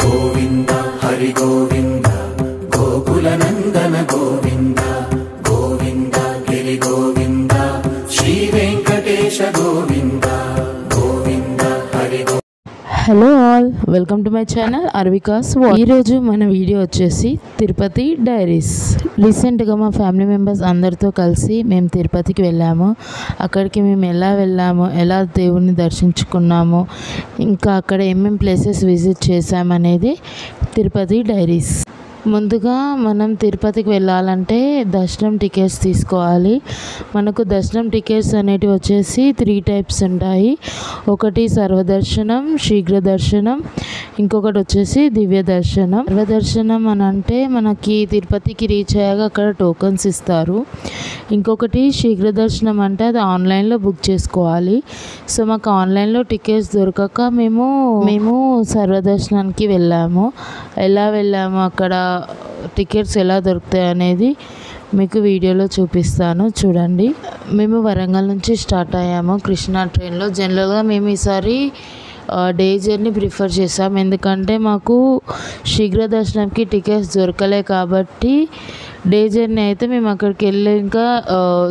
గోవింద హరి గోవింద గోకుల నందన గోవింద గోవింద గిరి Govinda Sri Venkatesha Govinda Govinda Hari Govinda. Hello all, welcome to my channel అర్వికాస్ వాక్. ఈరోజు మన వీడియో వచ్చేసి తిరుపతి డైరీస్. రీసెంట్గా మా ఫ్యామిలీ మెంబర్స్ అందరితో కలిసి మేము తిరుపతికి వెళ్ళాము. అక్కడికి మేము ఎలా వెళ్ళాము, ఎలా దేవుణ్ణి దర్శించుకున్నాము, ఇంకా అక్కడ ఏమేమి ప్లేసెస్ విజిట్ చేసామనేది తిరుపతి డైరీస్. ముందుగా మనం తిరుపతికి వెళ్ళాలంటే దర్శనం టికెట్స్ తీసుకోవాలి. మనకు దర్శనం టికెట్స్ అనేటివి వచ్చేసి 3 టైప్స్ ఉంటాయి. ఒకటి సర్వదర్శనం, శీఘ్ర దర్శనం, ఇంకొకటి వచ్చేసి దివ్య దర్శనం. సర్వదర్శనం అని అంటే మనకి తిరుపతికి రీచ్ అయ్యాక అక్కడ టోకన్స్ ఇస్తారు. ఇంకొకటి శీఘ్ర దర్శనం అంటే అది ఆన్లైన్లో బుక్ చేసుకోవాలి. సో మాకు ఆన్లైన్లో టికెట్స్ దొరకక మేము సర్వదర్శనానికి వెళ్ళాము. ఎలా వెళ్ళాము, అక్కడ టికెట్స్ ఎలా దొరుకుతాయి అనేది మీకు వీడియోలో చూపిస్తాను, చూడండి. మేము వరంగల్ నుంచి స్టార్ట్ అయ్యాము కృష్ణా ట్రైన్లో. జనరల్గా మేము ఈసారి డే జర్నీ ప్రిఫర్ చేసాం, ఎందుకంటే మాకు శీఘ్ర దర్శనంకి టికెట్స్ దొరకలే కాబట్టి డే జర్నీ అయితే మేము అక్కడికి వెళ్ళి ఇంకా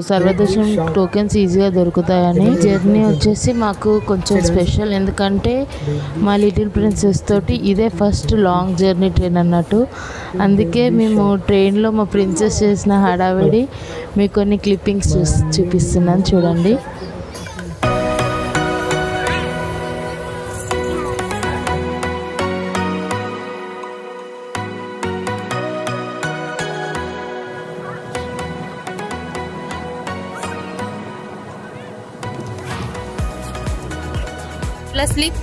సర్వదర్శనం టోకెన్స్ ఈజీగా దొరుకుతాయని. జర్నీ వచ్చేసి మాకు కొంచెం స్పెషల్, ఎందుకంటే మా లిటిల్ ప్రిన్సెస్ తోటి ఇదే ఫస్ట్ లాంగ్ జర్నీ ట్రైన్ అన్నట్టు. అందుకే మేము ట్రైన్లో మా ప్రిన్సెస్ చేసిన హడావిడి మీకు కొన్ని క్లిప్పింగ్స్ చూపిస్తున్నాను, చూడండి. స్లీప్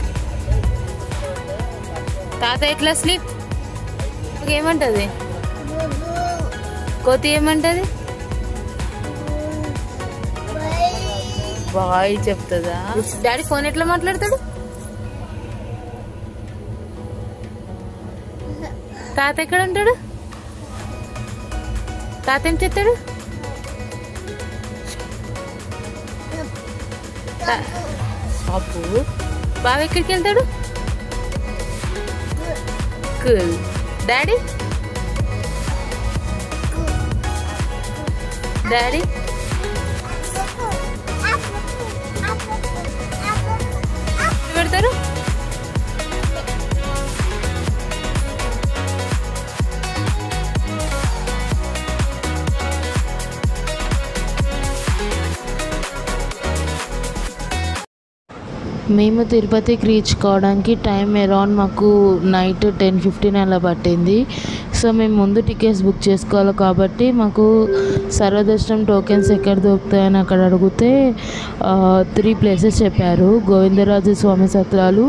తాత ఎట్లా స్లీప్ ఏమంటది, కోతి ఏమంటది, బాయ్ చెప్తుందా. డాడీ ఫోన్ ఎట్లా మాట్లాడతాడు, తాత ఎక్కడ ఉంటాడు, తాత ఏం చెప్తాడు, అప్పు బావ ఎక్కడికి వెళ్తాడు, కూల్. డాడీ డాడీ పెడతారు. మేము తిరుపతికి రీచ్ కావడానికి టైం అరౌండ్ మాకు నైట్ 10:15 అలా పట్టింది. సో మేము ముందు టికెట్స్ బుక్ చేసుకోవాలి కాబట్టి మాకు సర్వదర్శనం టోకెన్స్ ఎక్కడ దొరుకుతాయని అక్కడ అడిగితే 3 ప్లేసెస్ చెప్పారు. గోవిందరాజు స్వామి సత్రాలు,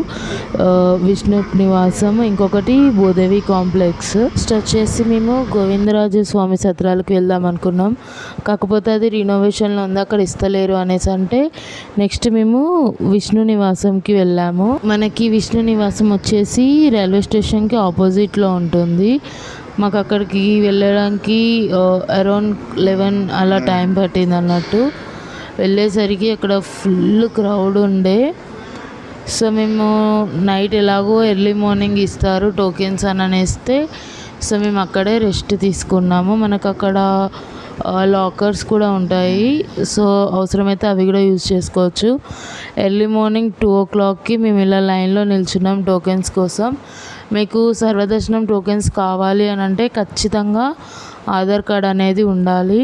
విష్ణు నివాసం, ఇంకొకటి భూదేవి కాంప్లెక్స్. ఫస్ట్ వచ్చేసి మేము గోవిందరాజు స్వామి సత్రాలకు వెళ్దాం అనుకున్నాం, కాకపోతే అది రినోవేషన్లో ఉంది, అక్కడ ఇస్తలేరు అనేసి అంటే నెక్స్ట్ మేము విష్ణు నివాసంకి వెళ్ళాము. మనకి విష్ణు నివాసం వచ్చేసి రైల్వే స్టేషన్కి ఆపోజిట్లో ఉంటుంది. మాకు అక్కడికి వెళ్ళడానికి అరౌండ్ 11 అలా టైం పట్టింది అన్నట్టు. వెళ్ళేసరికి అక్కడ ఫుల్ క్రౌడ్ ఉండే. సో మేము నైట్ ఎలాగో ఎర్లీ మార్నింగ్ ఇస్తారు టోకెన్స్ అని అనేస్తే సో మేము అక్కడే రెస్ట్ తీసుకున్నాము. మనకు అక్కడ లాకర్స్ కూడా ఉంటాయి, సో అవసరమైతే అవి కూడా యూజ్ చేసుకోవచ్చు. ఎర్లీ మార్నింగ్ 2 o'clockకి మేము ఇలా లైన్లో నిల్చున్నాం టోకెన్స్ కోసం. మీకు సర్వదర్శనం టోకెన్స్ కావాలి అని అంటే ఖచ్చితంగా ఆధార్ కార్డ్ అనేది ఉండాలి.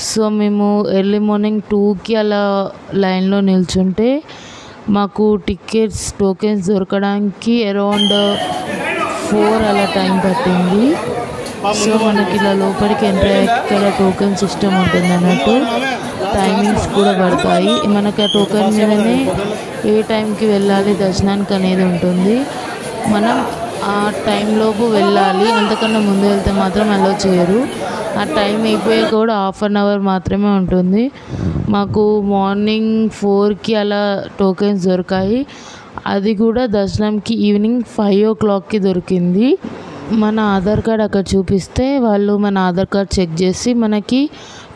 సో మేము ఎర్లీ మార్నింగ్ 2కి అలా లైన్లో నిల్చుంటే మాకు టికెట్స్ టోకెన్స్ దొరకడానికి అరౌండ్ 4 అలా టైం పట్టింది. సో మనకి ఇలా లోపలికి ఎంట్రీ ఇక్కడ టోకెన్ సిస్టమ్ ఉంటుంది అన్నట్టు, టైమింగ్స్ కూడా పడతాయి. మనకి ఆ టోకెన్ మీదనే ఏ టైంకి వెళ్ళాలి దర్శనానికి అనేది ఉంటుంది. మనం ఆ టైంలోపు వెళ్ళాలి, అంతకన్నా ముందు వెళ్తే మాత్రం అలో చేయరు. ఆ టైం అయిపోయాక కూడా 1/2 hour మాత్రమే ఉంటుంది. మాకు మార్నింగ్ 4కి అలా టోకెన్స్ దొరికాయి, అది కూడా దర్శనంకి ఈవినింగ్ 5 o'clockకి దొరికింది. మన ఆధార్ కార్డ్ అక్కడ చూపిస్తే వాళ్ళు మన ఆధార్ కార్డ్ చెక్ చేసి మనకి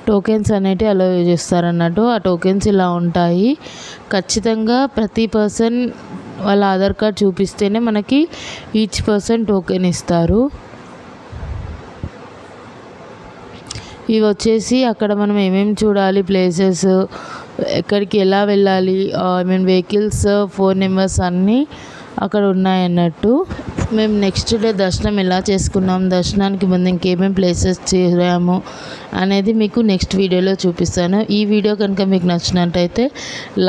టోకెన్స్ అనేటివి అలో చేస్తారన్నట్టు. ఆ టోకెన్స్ ఇలా ఉంటాయి. ఖచ్చితంగా ప్రతి పర్సన్ వాళ్ళ ఆధార్ కార్డ్ చూపిస్తేనే మనకి ఈచ్ పర్సన్ టోకెన్ ఇస్తారు. ఇవి వచ్చేసి అక్కడ మనం ఏమేమి చూడాలి, ప్లేసెస్, ఎక్కడికి ఎలా వెళ్ళాలి, వెహికల్స్, ఫోన్ నెంబర్స్ అన్నీ అక్కడ ఉన్నాయన్నట్టు. మేము నెక్స్ట్ డే దర్శనం ఎలా చేసుకున్నాం, దర్శనానికి ముందు ఇంకేమేమి ప్లేసెస్ చేరాము అనేది మీకు నెక్స్ట్ వీడియోలో చూపిస్తాను. ఈ వీడియో కనుక మీకు నచ్చినట్టయితే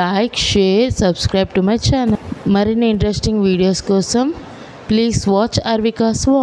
like, share, subscribe to my channel. మరిన్ని ఇంట్రెస్టింగ్ వీడియోస్ కోసం ప్లీజ్ వాచ్ అర్వికాస్ వ్లాగ్స్.